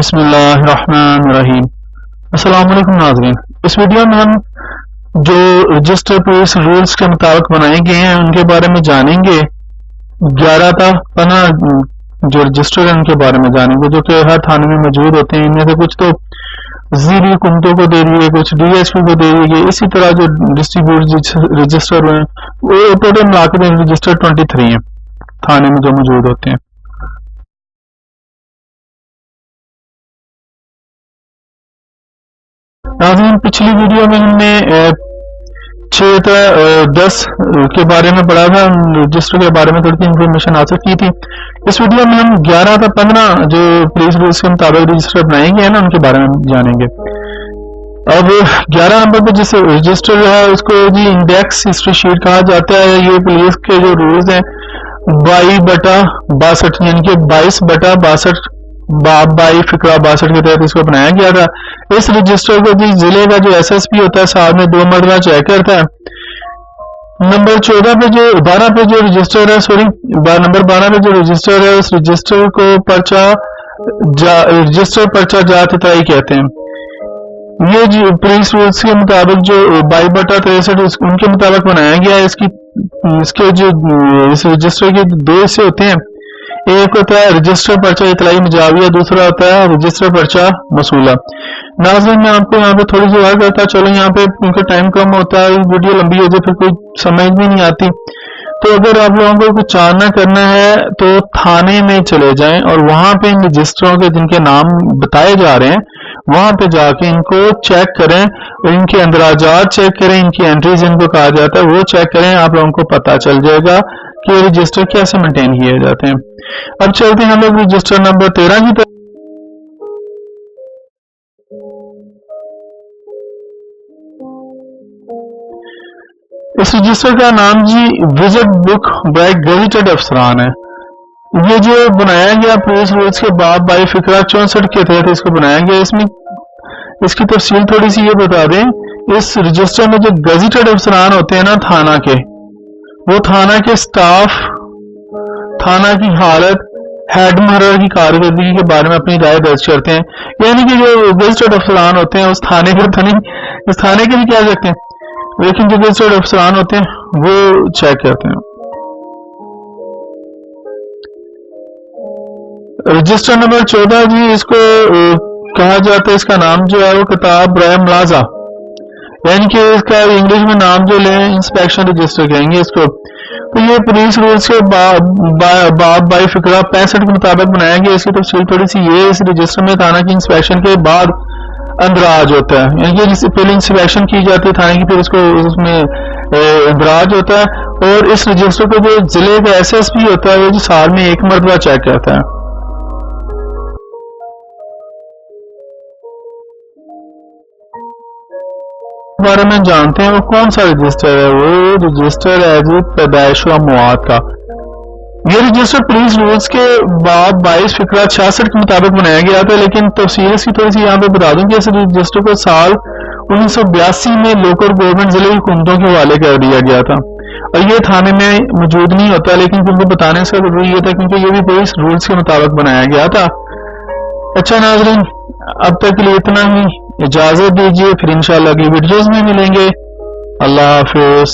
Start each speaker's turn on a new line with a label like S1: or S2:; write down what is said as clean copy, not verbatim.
S1: बिस्मिल्लाहिर्रहमानिर्रहीम। अस्सलाम वालेकुम नाज़रीन। इस वीडियो में हम जो रजिस्टर पुलिस रूल्स के मुताबिक बनाए गए हैं उनके बारे में जानेंगे। 11 था 15 जो रजिस्टर है उनके बारे में जानेंगे, जो कि हर थाने में मौजूद होते हैं। इनमें से कुछ तो ज़ीरी हुकूमतों को दे दिए, कुछ DSP को दे दिए। इसी तरह जो डिस्ट्रीब्यूट रजिस्टर हैं वो टोटल मिलाकर रजिस्टर 23 हैं थाने में जो मौजूद होते हैं। नाज़रीन, पिछली वीडियो में हमने 10 के बारे में पढ़ा था, रजिस्टर के बारे में थोड़ी सी इंफॉर्मेशन हासिल की थी। इस वीडियो में हम 11 था 15 जो पुलिस रूल्स के मुताबिक रजिस्टर बनाए गए हैं ना, उनके बारे में जानेंगे। अब 11 नंबर पर जिस रजिस्टर जो है उसको जी इंडेक्स हिस्ट्री शीट कहा जाता है। ये पुलिस के जो रूल्स हैं 22/62 यानी कि 22/62 बाई फिक्रा 62 के तहत इसको बनाया गया था। इस रजिस्टर को जी जिले का जो SSP होता है साल में 2 मरतबा चेक करता है। नंबर 12 पे जो 12 पे जो रजिस्टर है, नंबर 12 पे जो रजिस्टर है, उस रजिस्टर को रजिस्टर पर्चा जात तय कहते हैं। ये जो पुलिस रूल्स के मुताबिक जो 22/63 उनके मुताबिक बनाया गया है। इसके जो इस रजिस्टर के 2 हिस्से होते हैं। एक होता है रजिस्टर पर्चा इतलाई मुजाविया, दूसरा होता है रजिस्टर पर्चा मसूला। नाज़रीन, मैं आपको यहाँ पे थोड़ी सी बात करता चलो, यहाँ पे क्योंकि टाइम कम होता है, वीडियो लंबी हो जाए फिर कोई समझ भी नहीं आती। तो अगर आप लोगों को कुछ जानना करना है तो थाने में चले जाएं और वहां पे इन रजिस्टरों के जिनके नाम बताए जा रहे हैं वहां पे जाके इनको चेक करें, इनके अंदराजात चेक करें, इनकी एंट्रीज इनको कहा जाता है वो चेक करें। आप लोगों को पता चल जाएगा कि ये रजिस्टर कैसे मेंटेन किए जाते हैं। अब चलते हैं हम लोग रजिस्टर नंबर 13 की तरफ। इस रजिस्टर का नाम जी विजिट बुक बाय गेजेटेड अफसरान है। ये जो बनाया गया पुलिस रूल्स के बाब बाई फिक्रा 64 के तहत इसको बनाया गया। इसमें इसकी तफसील थोड़ी सी ये बता दें। इस रजिस्टर में जो गेजेटेड अफसरान होते हैं ना थाना के, वो थाना के स्टाफ, थाना की हालत, हेड मुहर्रर की कारकर्दगी के बारे में अपनी राय दर्ज करते हैं। यानी कि जो गेजेटेड अफसरान होते हैं उस थाने के तो नहीं, इस थाने के भी कह सकते हैं, लेकिन जो गेजेटेड अफसरान होते हैं वो चेक करते हैं। रजिस्टर नंबर 14 जी इसको कहा जाता है, इसका नाम जो है वो किताब राय मुलाजा, यानी कि इसका इंग्लिश में नाम जो ले इंस्पेक्शन रजिस्टर कहेंगे इसको। तो ये पुलिस रूल्स के बाब बाई फिक्रा 65 के मुताबिक बनाया गया। इसकी तफसील थोड़ी सी ये, इस रजिस्टर में थाना की इंस्पेक्शन के बाद अंदराज होता है, यानी कि जिससे पहले इंस्पेक्शन की जाती है थाने की, फिर उसको उसमें अंदराज होता है। और इस रजिस्टर को जो जिले का SSP होता है वो जो साल में 1 मरतबा चेक करता है। बारे में जानते हैं वो कौन सा रजिस्टर है। वो रजिस्टर है जी पैदाइश व मौत का। ये रजिस्टर पुलिस रूल्स के बाब 22 फिक्रा 66 के मुताबिक बनाया गया था, लेकिन तफसील इसकी थोड़ी सी यहाँ पे बता दूं कि इस रजिस्टर को साल 1982 में लोकल गवर्नमेंट जिले की हुकूमतों के हवाले कर दिया गया था और ये थाने में मौजूद नहीं होता, लेकिन क्योंकि बताने से जरूरी ये था क्योंकि ये भी पुलिस रूल्स के मुताबिक बनाया गया था। अच्छा नाज़रीन, अब तक के लिए इतना ही, इजाजत दीजिए, फिर इंशाल्लाह अगली वीडियोस में मिलेंगे। अल्लाह हाफिज।